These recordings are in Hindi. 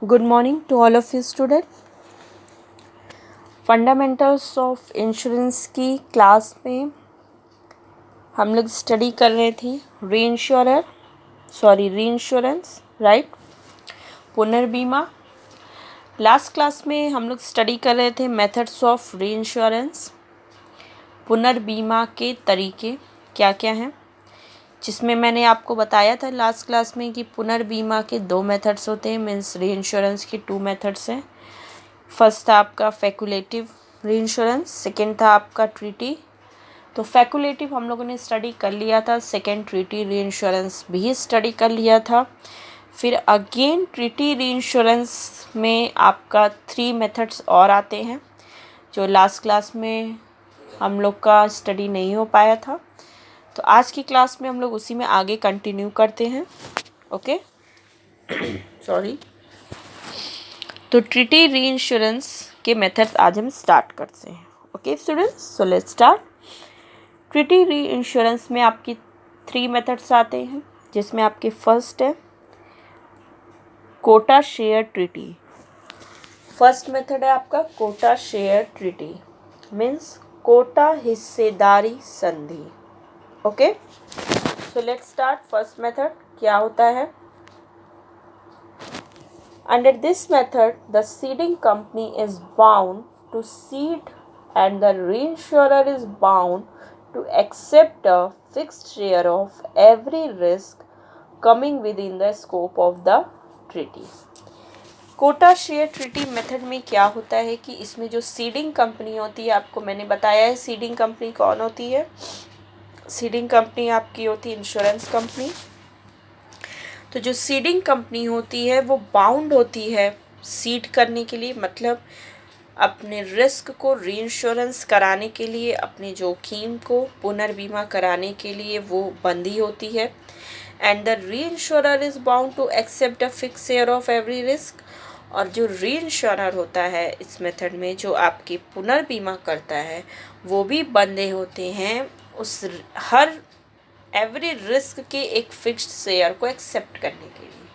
Good morning to all of you student. Fundamentals of insurance की क्लास में हम लोग स्टडी कर रहे थे रीइंश्योरेंस, राइट, पुनर्बीमा। लास्ट क्लास में हम लोग स्टडी कर रहे थे मेथड्स ऑफ रीइंश्योरेंस, पुनर्बीमा के तरीके क्या क्या हैं, जिसमें मैंने आपको बताया था लास्ट क्लास में कि पुनर्बीमा के 2 मेथड्स होते हैं, मीन्स रीइंश्योरेंस के 2 मेथड्स हैं। फर्स्ट था आपका फैकुलेटिव रीइंश्योरेंस, सेकेंड था आपका ट्रीटी। तो फैकुलेटिव हम लोगों ने स्टडी कर लिया था, सेकेंड ट्रीटी रीइंश्योरेंस भी स्टडी कर लिया था। फिर अगेन ट्रीटी रीइंश्योरेंस में आपका 3 मेथड्स और आते हैं जो लास्ट क्लास में हम लोग का स्टडी नहीं हो पाया था। तो आज की क्लास में हम लोग उसी में आगे कंटिन्यू करते हैं। Okay sorry. तो ट्रीटी रीइंश्योरेंस के मेथड्स आज हम स्टार्ट करते हैं। Okay students, so let's start. Treaty reinsurance में आपकी 3 मेथड्स आते हैं, जिसमें आपके फर्स्ट है quota share treaty. First method है आपका quota share treaty, means quota हिस्सेदारी संधि। Okay, so let's start. First method क्या होता है? Under this method, the ceding company is bound to cede and the reinsurer is bound to accept a fixed share of every risk coming within the scope of the treaty. Quota share treaty method में क्या होता है कि इसमें जो सीडिंग कंपनी होती है, आपको मैंने बताया है सीडिंग कंपनी कौन होती है। सीडिंग कंपनी आपकी होती है इंश्योरेंस कंपनी। तो जो सीडिंग कंपनी होती है वो बाउंड होती है सीड करने के लिए, मतलब अपने रिस्क को रीइंश्योरेंस कराने के लिए, अपने जोखिम को पुनर्बीमा कराने के लिए वो बंधी होती है। And the reinsurer is bound to accept a fix share of every risk. और जो रीइंश्योरर होता है इस मेथड में, जो आपकी पुनर्बीमा करता है, वो भी बंधे होते हैं उस हर एवरी रिस्क के एक फिक्स्ड शेयर को एक्सेप्ट करने के लिए।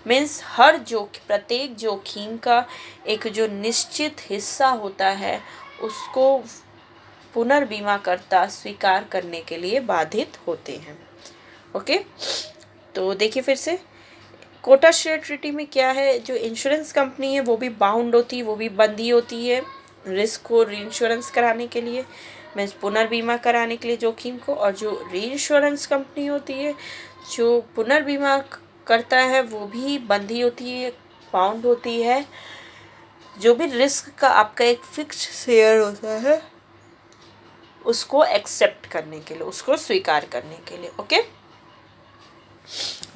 मीन्स प्रत्येक जोखिम का एक जो निश्चित हिस्सा होता है उसको पुनर्बीमा करता स्वीकार करने के लिए बाधित होते हैं। ओके, तो देखिए फिर से कोटा शेयर ट्रीटी में क्या है, जो इंश्योरेंस कंपनी है वो भी बाउंड होती है, वो भी बंधी होती है रिस्क को रीइंश्योरेंस कराने के लिए, मीन्स पुनर्बीमा कराने के लिए जोखिम को। और जो रीइंश्योरेंस कंपनी होती है जो पुनर्बीमा करता है वो भी बंधी होती है, बाउंड होती है, जो भी रिस्क का आपका एक फिक्स्ड शेयर होता है उसको एक्सेप्ट करने के लिए, उसको स्वीकार करने के लिए। Okay,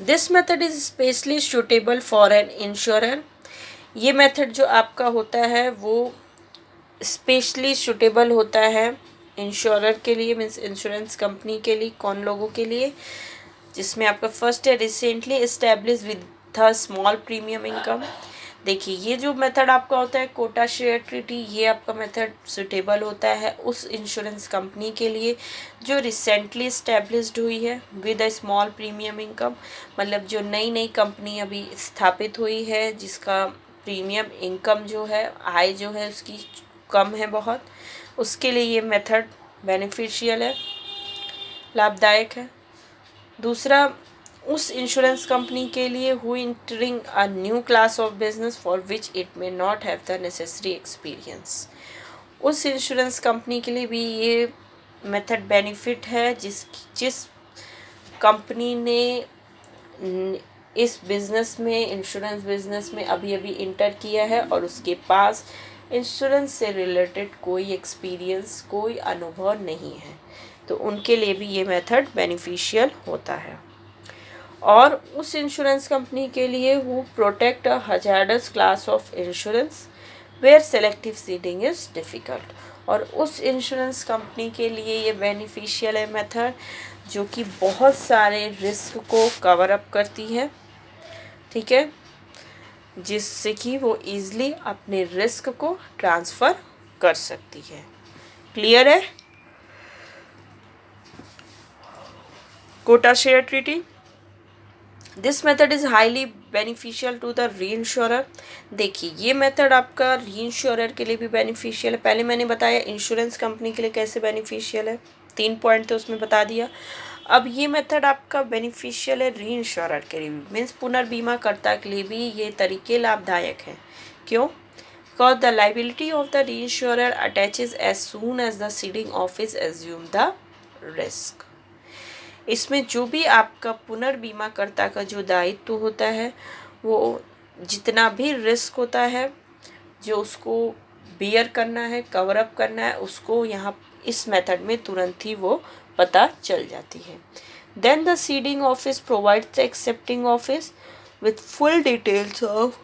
this method is specially suitable for an insurer. ये मेथड जो आपका होता है वो स्पेशली सूटेबल होता है इंश्योरर के लिए, मीन्स इंश्योरेंस कंपनी के लिए। कौन लोगों के लिए? जिसमें आपका फर्स्ट है recently establish with a small premium income. देखिए ये जो मेथड आपका होता है कोटा शेयर ट्रीटी, ये आपका मेथड सूटेबल होता है उस इंश्योरेंस कंपनी के लिए जो रिसेंटली इस्टेब्लिश्ड हुई है with a small premium income, मतलब जो नई नई कंपनी अभी स्थापित हुई है जिसका प्रीमियम इनकम जो है, आय जो है उसकी कम है बहुत, उसके लिए ये मेथड बेनिफिशियल है, लाभदायक है। दूसरा, उस इंश्योरेंस कंपनी के लिए who entering a new class of business for which it may not have the necessary experience. उस इंश्योरेंस कंपनी के लिए भी ये मेथड बेनिफिट है जिस कंपनी ने इस बिज़नेस में, इंश्योरेंस बिज़नेस में अभी अभी इंटर किया है और उसके पास इंश्योरेंस से रिलेटेड कोई एक्सपीरियंस, कोई अनुभव नहीं है, तो उनके लिए भी ये मेथड बेनिफिशियल होता है। और उस इंश्योरेंस कंपनी के लिए who protect a hazardous class of insurance where selective ceding is difficult. और उस इंश्योरेंस कंपनी के लिए ये बेनिफिशियल है मेथड जो कि बहुत सारे रिस्क को कवर अप करती है, ठीक है, जिससे कि वो ईज़िली अपने रिस्क को ट्रांसफ़र कर सकती है। क्लियर है? Quota share treaty, this method is highly beneficial to the reinsurer? देखिए ये मेथड आपका री इंश्योरर के लिए भी बेनिफिशियल है। पहले मैंने बताया इंश्योरेंस कंपनी के लिए कैसे बेनिफिशियल है, 3 पॉइंट थे उसमें बता दिया। अब ये मेथड आपका बेनिफिशियल है री इंश्योरर के लिए भी, मीन्स पुनर्बीमाकर्ता के लिए भी ये तरीके लाभदायक हैं। क्यों? Because the liability of the reinsurer attaches as soon as the ceding office assume the risk. इसमें जो भी आपका पुनर्बीमाकर्ता का जो दायित्व होता है, वो जितना भी रिस्क होता है जो उसको बियर करना है, कवर अप करना है, उसको यहाँ इस मेथड में तुरंत ही वो पता चल जाती है। Then the ceding office provides the accepting office with full details of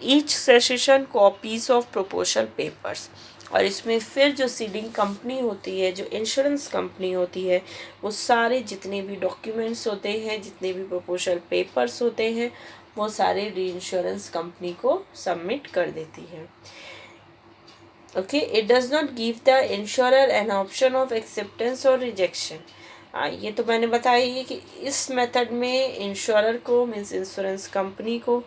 each cession copies of proportional papers. और इसमें फिर जो सीडिंग कंपनी होती है, जो इंश्योरेंस कंपनी होती है, वो सारे जितने भी डॉक्यूमेंट्स होते हैं, जितने भी प्रोपोर्शनल पेपर्स होते हैं, वो सारे री इंश्योरेंस कंपनी को सबमिट कर देती है। Okay, it does not give the insurer an option of acceptance और रिजेक्शन। ये तो मैंने बताया ही कि इस मेथड में इंश्योरर को, मीन्स इंश्योरेंस कंपनी को,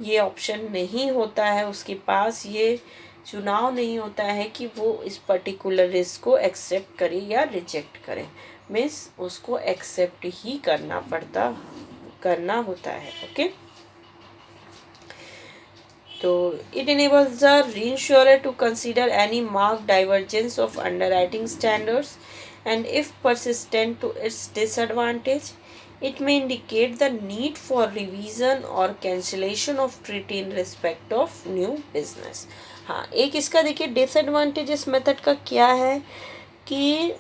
ये ऑप्शन नहीं होता है, उसके पास ये चुनाव नहीं होता है कि वो इस पर्टिकुलर रिस्क को एक्सेप्ट करे या रिजेक्ट करे, मीन्स उसको एक्सेप्ट ही करना होता है। ओके, तो it enables the reinsurer to consider any marked divergence of underwriting standards, and if persistent to its disadvantage, it may indicate the need for revision or cancellation of treaty in respect of new business. हाँ, एक इसका देखिए डिसएडवांटेज इस मेथड का क्या है कि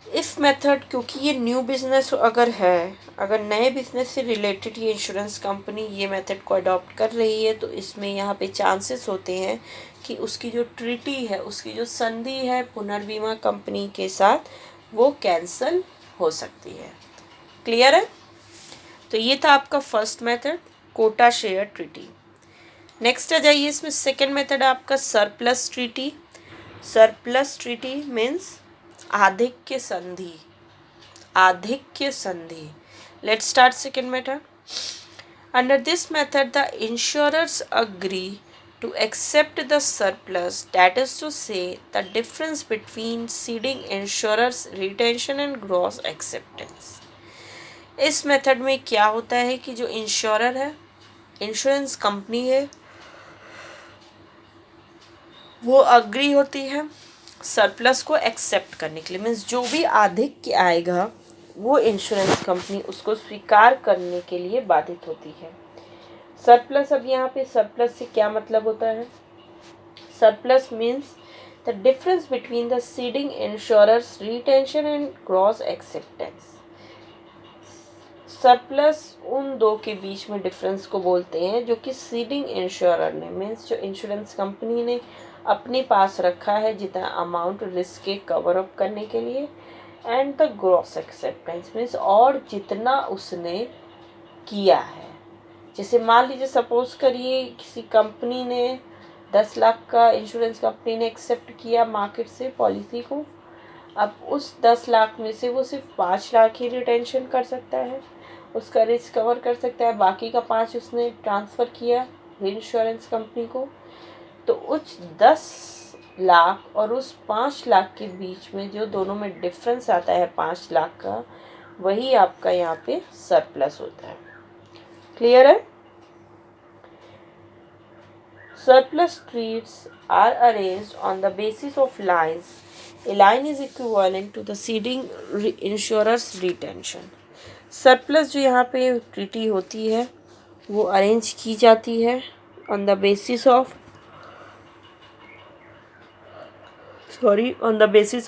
इस मेथड, क्योंकि ये न्यू बिजनेस अगर है, अगर नए बिजनेस से रिलेटेड ये इंश्योरेंस कंपनी ये मेथड को अडॉप्ट कर रही है, तो इसमें यहाँ पे चांसेस होते हैं कि उसकी जो ट्रीटी है, उसकी जो संधि है पुनर्बीमा कंपनी के साथ, वो कैंसल हो सकती है। क्लियर है? तो ये था आपका first method, quota share treaty. Next आ जाइए, इसमें सेकेंड मेथड आपका surplus treaty. Surplus treaty means आधिक्य संधि। आधिक्य संधि। Let's start second method. Under this method, the insurers agree to accept the surplus, that is to say, the difference between ceding insurer's retention and gross acceptance. इस मेथड में क्या होता है कि जो इंश्योरर है, इंश्योरेंस कंपनी है, वो अग्री होती है सरप्लस को एक्सेप्ट करने के लिए, मीन्स जो भी आधिक्य आएगा वो इंश्योरेंस कंपनी उसको स्वीकार करने के लिए बाधित होती है। सरप्लस, अब यहाँ पे सरप्लस से क्या मतलब होता है? Surplus means the difference between the ceding insurer's retention and gross acceptance. Surplus उन दो के बीच में डिफरेंस को बोलते हैं जो कि सीडिंग इंश्योरर ने, मीन्स जो इंश्योरेंस कंपनी ने अपने पास रखा है जितना अमाउंट रिस्क के कवर अप करने के लिए, and the gross acceptance means और जितना उसने किया है। जैसे मान लीजिए, सपोज करिए किसी कंपनी ने 10 लाख का, इंश्योरेंस कंपनी ने एक्सेप्ट किया मार्केट से पॉलिसी को, अब उस 10 लाख में से वो सिर्फ 5 लाख ही रिटेंशन कर सकता है, उसका रिस्क कवर कर सकता है, बाकी का 5 उसने ट्रांसफ़र किया इंश्योरेंस कंपनी को। तो उस 10 लाख और उस 5 लाख के बीच में जो दोनों में डिफरेंस आता है 5 लाख का, वही आपका यहाँ पे सरप्लस होता है। क्लियर है? Surplus treaties are arranged on the basis of lines. A line is equivalent to the ceding insurer's retention. Surplus जो यहाँ पे ट्रीटी होती है वो अरेंज की जाती है on the basis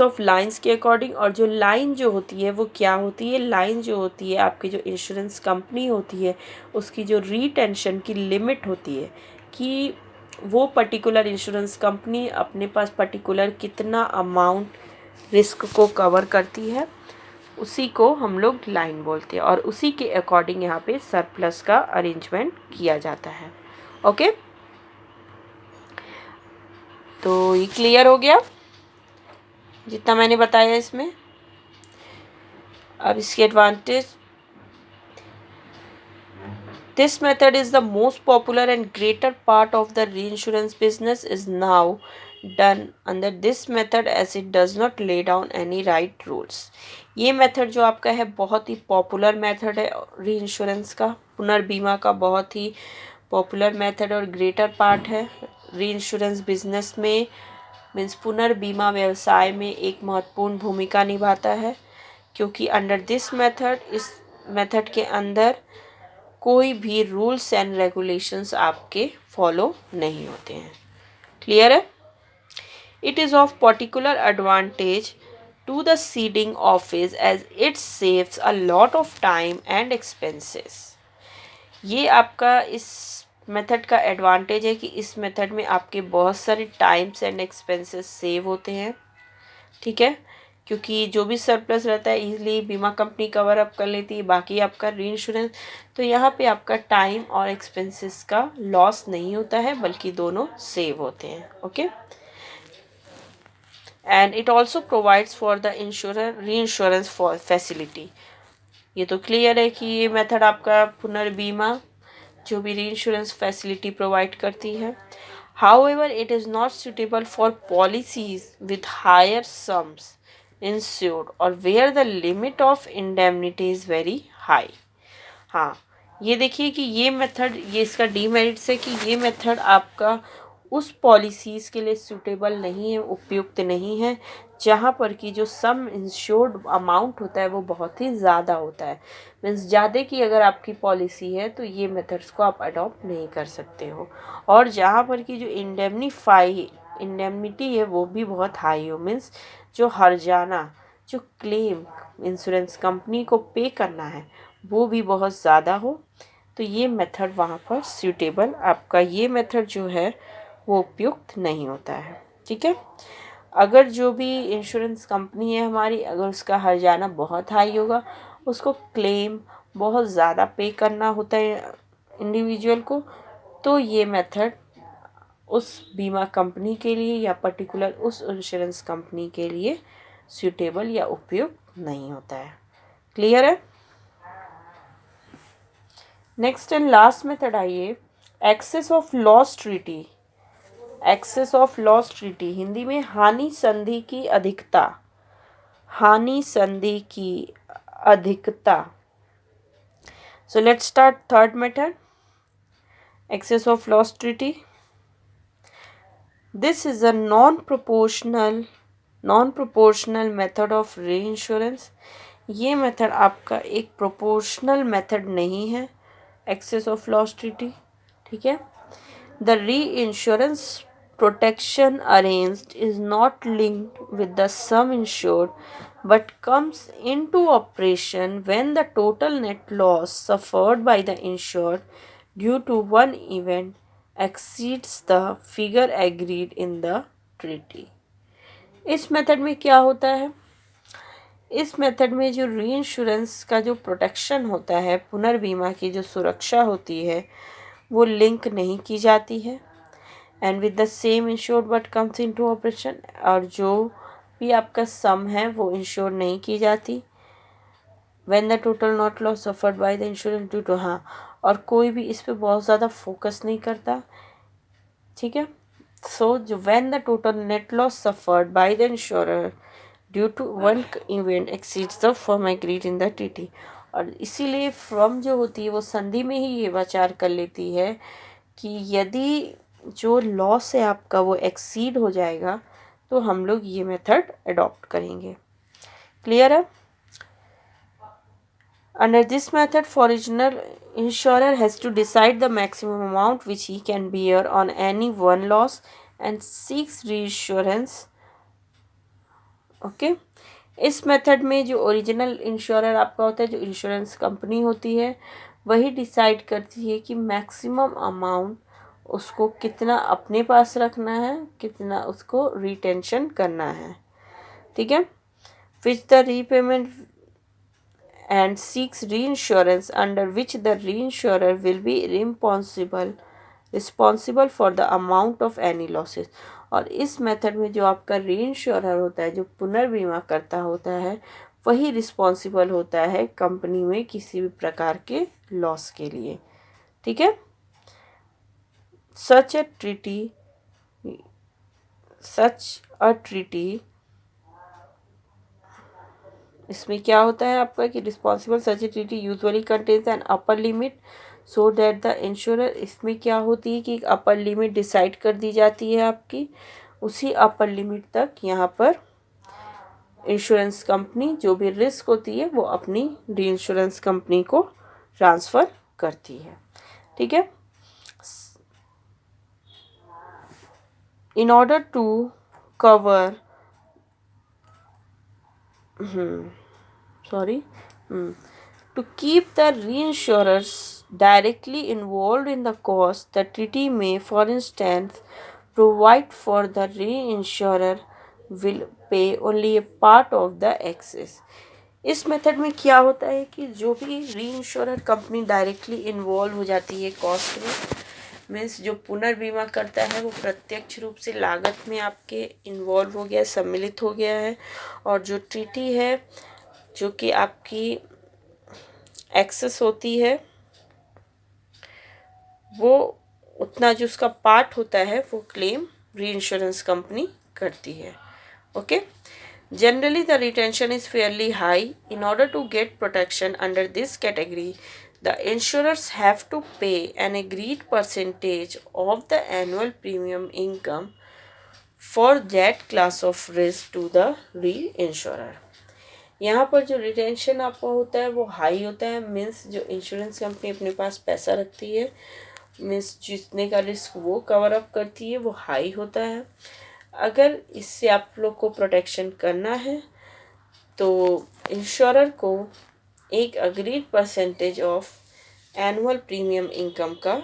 of lines के अकॉर्डिंग। और जो लाइन जो होती है वो क्या होती है? लाइन जो होती है आपकी जो इंश्योरेंस कंपनी होती है, उसकी जो रिटेंशन की लिमिट होती है कि वो पर्टिकुलर इंश्योरेंस कंपनी अपने पास पर्टिकुलर कितना अमाउंट रिस्क को कवर करती है, उसी को हम लोग लाइन बोलते हैं, और उसी के अकॉर्डिंग यहाँ पे सरप्लस का अरेंजमेंट किया जाता है। ओके, तो ये क्लियर हो गया जितना मैंने बताया इसमें। अब इसके advantage, This method is the most popular and greater part of the reinsurance business is now done under this method as it does not lay down any right rules. ये मेथड जो आपका है बहुत ही पॉपुलर मेथड है री का, पुनर्बीमा का बहुत ही पॉपुलर मेथड और ग्रेटर पार्ट है री बिजनेस में, मीन्स पुनर्बीमा व्यवसाय में एक महत्वपूर्ण भूमिका निभाता है, क्योंकि अंडर दिस मेथड, इस मेथड के अंदर कोई भी रूल्स एंड रेगुलेशंस आपके फॉलो नहीं होते हैं. क्लियर है? It is of particular advantage to the ceding office as it saves a lot of time and expenses. ये आपका इस मेथड का एडवांटेज है कि इस मेथड में आपके बहुत सारे टाइम्स एंड एक्सपेंसेस सेव होते हैं. ठीक है, क्योंकि जो भी सरप्लस रहता है इजीली बीमा कंपनी कवर अप कर लेती है, बाकी आपका री तो यहाँ पे आपका टाइम और एक्सपेंसेस का लॉस नहीं होता है, बल्कि दोनों सेव होते हैं. Okay, and it also provides for the री फॉर फैसिलिटी. ये तो क्लियर है कि ये मेथड आपका पुनर्बीमा जो भी री फैसिलिटी प्रोवाइड करती है. However, it is not suitable for policies with higher sums insured or where the limit of indemnity is very high. हाँ, ये देखिए कि ये मेथड, ये इसका डीमेरिट्स है कि ये मेथड आपका उस पॉलिसीज़ के लिए सूटेबल नहीं है, उपयुक्त नहीं है, जहाँ पर कि जो सम इंश्योर्ड अमाउंट होता है वो बहुत ही ज़्यादा होता है. मीन्स ज़्यादा की अगर आपकी पॉलिसी है तो ये मेथड्स को आप अडॉप्ट नहीं कर सकते हो. और जहाँ पर कि जो इंडेमनिटी है वो भी बहुत हाई हो, मीन्स जो हर्जाना, जो क्लेम इंश्योरेंस कंपनी को पे करना है वो भी बहुत ज़्यादा हो, तो ये मेथड वहाँ पर सूटेबल, आपका ये मेथड जो है वो उपयुक्त नहीं होता है. ठीक है, अगर जो भी इंश्योरेंस कंपनी है हमारी, अगर उसका हर्जाना बहुत हाई होगा, उसको क्लेम बहुत ज़्यादा पे करना होता है इंडिविजुअल को, तो ये मेथड उस बीमा कंपनी के लिए या पर्टिकुलर उस इंश्योरेंस कंपनी के लिए सूटेबल या उपयुक्त नहीं होता है. क्लियर है? नेक्स्ट एंड लास्ट मेथड आइए, excess of loss treaty. Excess of loss treaty Hindi में हानि संधि की अधिकता. हानि संधि की अधिकता. So let's start third method, excess of loss treaty. This is a non proportional method of re. ये मेथड आपका एक प्रोपोर्शनल मेथड नहीं है, एक्सेस ऑफ लॉस ट्रीटी. ठीक है, द री protection arranged is not linked with the sum insured but comes into operation when the total net loss suffered by the insured due to one event exceeds the figure agreed in the treaty. इस मेथड में क्या होता है, इस मेथड में जो री का जो प्रोटेक्शन होता है, पुनर्बीमा की जो सुरक्षा होती है वो लिंक नहीं की जाती है, and with the same insured but comes into operation, और जो भी आपका सम है वो इंश्योर नहीं की जाती. When the total not loss suffered by the insurance due to, हाँ, और कोई भी इस पे बहुत ज़्यादा फोकस नहीं करता. ठीक है, सो जो when the total net loss suffered by the insurer due to one event exceeds the firm agreed in the treaty, और इसीलिए फर्म जो होती है वो संधि में ही ये विचार कर लेती है कि यदि जो लॉस है आपका वो एक्सीड हो जाएगा तो हम लोग ये मेथड अडॉप्ट करेंगे. क्लियर है? Under this method original insurer has to decide the maximum amount which he can bear on any one loss and seeks reinsurance. Okay, इस मेथड में जो ओरिजिनल इंश्योरर आपका होता है, जो इंश्योरेंस कंपनी होती है, वही डिसाइड करती है कि मैक्सिमम अमाउंट उसको कितना अपने पास रखना है, कितना उसको रिटेंशन करना है. ठीक है, which the repayment and seeks re under which the re will be responsible for the amount of any losses. और इस मेथड में जो आपका री होता है, जो पुनर्बीमा करता होता है, वही रिस्पॉन्सिबल होता है कंपनी में किसी भी प्रकार के लॉस के लिए. ठीक है। सच अ ट्रीटी इसमें क्या होता है आपका कि responsible such A treaty usually contains an upper limit so that the insurer, इसमें क्या होती है कि एक अपर लिमिट डिसाइड कर दी जाती है आपकी, उसी अपर लिमिट तक यहाँ पर इंश्योरेंस कंपनी जो भी रिस्क होती है वो अपनी री इंश्योरेंस कंपनी को ट्रांसफ़र करती है। ठीक है। In order to cover to keep the reinsurers directly involved in the cost, the treaty may, for instance, provide for the reinsurer will pay only a part of the excess. इस मेथड में क्या होता है कि जो भी री इंश्योरर कंपनी डायरेक्टली इन्वॉल्व हो जाती है कॉस्ट में, मीन्स जो पुनर्बीमा करता है वो प्रत्यक्ष रूप से लागत में आपके इन्वॉल्व हो गया, सम्मिलित हो गया है, और जो ट्रीटी है जो कि आपकी एक्सेस होती है वो उतना जो उसका पार्ट होता है वो क्लेम री इंश्योरेंस कंपनी करती है। Okay. Generally the retention is fairly high. In order to get protection under this category the insurers have to pay an agreed percentage of the annual premium income for that class of risk to the reinsurer. यहाँ पर जो रिटेंशन आपका होता है वो हाई होता है, मीन्स जो इंश्योरेंस कंपनी अपने पास पैसा रखती है, मीन्स जितने का रिस्क वो कवर अप करती है वो हाई होता है। अगर इससे आप लोग को प्रोटेक्शन करना है तो इंश्योरर को एक agreed percentage of annual premium income का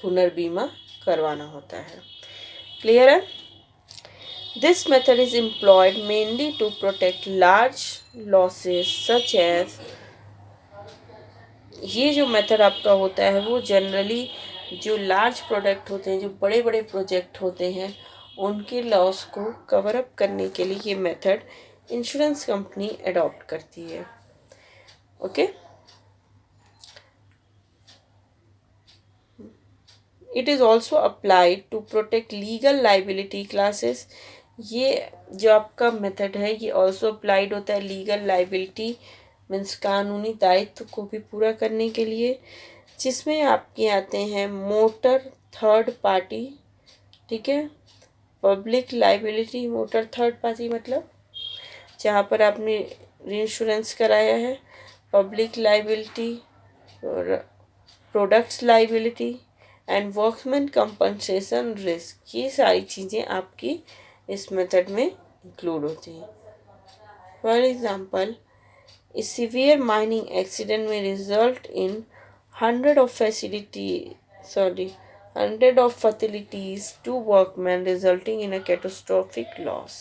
पुनर्बीमा करवाना होता है। क्लियर है? This method is employed mainly to protect large losses such as, ये जो मेथड आपका होता है वो जनरली जो लार्ज प्रोडक्ट होते हैं, जो बड़े बड़े प्रोजेक्ट होते हैं, उनके लॉस को कवर अप करने के लिए ये मेथड इंश्योरेंस कंपनी अडॉप्ट करती है। Okay. It is also applied to protect legal liability classes. ये जो आपका मेथड है ये ऑल्सो अप्लाइड होता है लीगल लाइबिलिटी मीन्स कानूनी दायित्व को भी पूरा करने के लिए, जिसमें आपके आते हैं मोटर थर्ड पार्टी, ठीक है, public liability. Motor third party मतलब जहाँ पर आपने इंश्योरेंस कराया है, public liability, products liability and workman compensation risk, ये सारी चीज़ें आपकी इस मेथड में इंक्लूड होती हैं। For example, a severe mining accident may result in hundred of fatalities to workmen resulting in a catastrophic loss.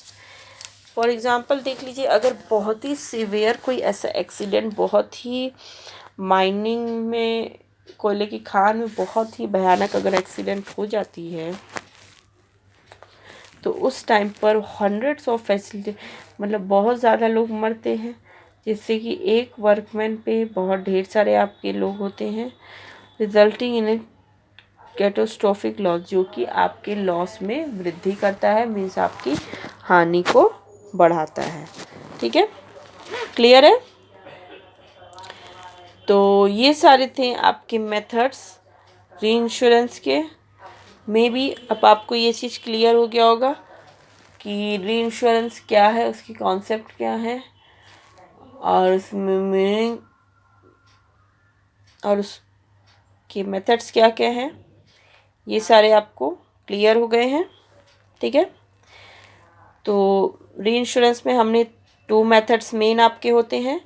For example देख लीजिए, अगर बहुत ही सीवियर कोई ऐसा एक्सीडेंट, बहुत ही माइनिंग में, कोयले की खान में बहुत ही भयानक अगर एक्सीडेंट हो जाती है तो उस टाइम पर हंड्रेड्स ऑफ फैसिलिटी मतलब बहुत ज़्यादा लोग मरते हैं, जिससे कि एक वर्कमैन पे बहुत ढेर सारे आपके लोग होते हैं, resulting in A catastrophic loss, जो कि आपके लॉस में वृद्धि करता है, मीन्स आपकी हानि को बढ़ाता है। ठीक है, क्लियर है? तो ये सारे थे आपके मेथड्स री इंश्योरेंस के। मे बी अब आपको ये चीज़ क्लियर हो गया होगा कि री इंश्योरेंस क्या है, उसकी कॉन्सेप्ट क्या है, और उसमें मीनिंग और उसके मेथड्स क्या क्या हैं, ये सारे आपको क्लियर हो गए हैं। ठीक है, तो री इंश्योरेंस में हमने 2 मेथड्स मेन आपके होते हैं।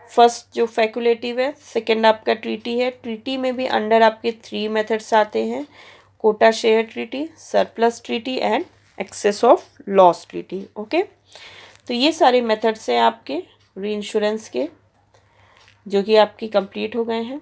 फर्स्ट जो फैकुलेटिव है, सेकंड आपका ट्रीटी है। ट्रीटी में भी अंडर आपके 3 मेथड्स आते हैं, quota share treaty, surplus treaty and excess of loss treaty. Okay, तो ये सारे मेथड्स हैं आपके री इंश्योरेंस के, जो कि आपकी कंप्लीट हो गए हैं।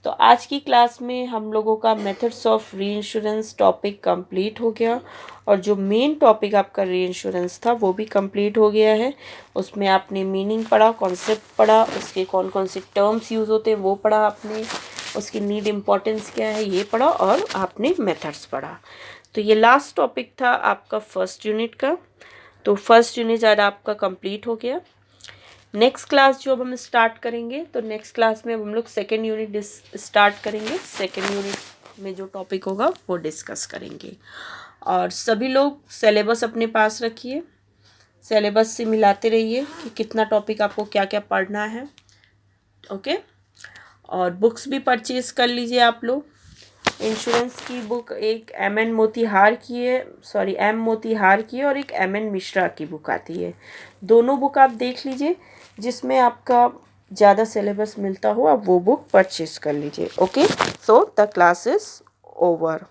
तो आज की क्लास में हम लोगों का मेथड्स ऑफ री इंश्योरेंस टॉपिक कंप्लीट हो गया, और जो मेन टॉपिक आपका री इंश्योरेंस था वो भी कंप्लीट हो गया है। उसमें आपने मीनिंग पढ़ा, कॉन्सेप्ट पढ़ा, उसके कौन कौन से टर्म्स यूज़ होते हैं वो पढ़ा आपने, उसकी नीड इम्पोर्टेंस क्या है ये पढ़ा और आपने मेथड्स पढ़ा। तो ये लास्ट टॉपिक था आपका फर्स्ट यूनिट का। तो फर्स्ट यूनिट आज आपका कंप्लीट हो गया। नेक्स्ट क्लास जो अब हम स्टार्ट करेंगे, तो नेक्स्ट क्लास में अब हम लोग सेकेंड यूनिट स्टार्ट करेंगे। सेकेंड यूनिट में जो टॉपिक होगा वो डिस्कस करेंगे। और सभी लोग सिलेबस अपने पास रखिए, सिलेबस से मिलाते रहिए कि कितना टॉपिक आपको क्या क्या पढ़ना है। ओके, और बुक्स भी परचेज कर लीजिए आप लोग। इंश्योरेंस की बुक एक एम मोतीहार की है और एक एम मिश्रा की बुक आती है। दोनों बुक आप देख लीजिए, जिसमें आपका ज़्यादा सिलेबस मिलता हो आप वो बुक परचेज कर लीजिए। Okay, so the class is over.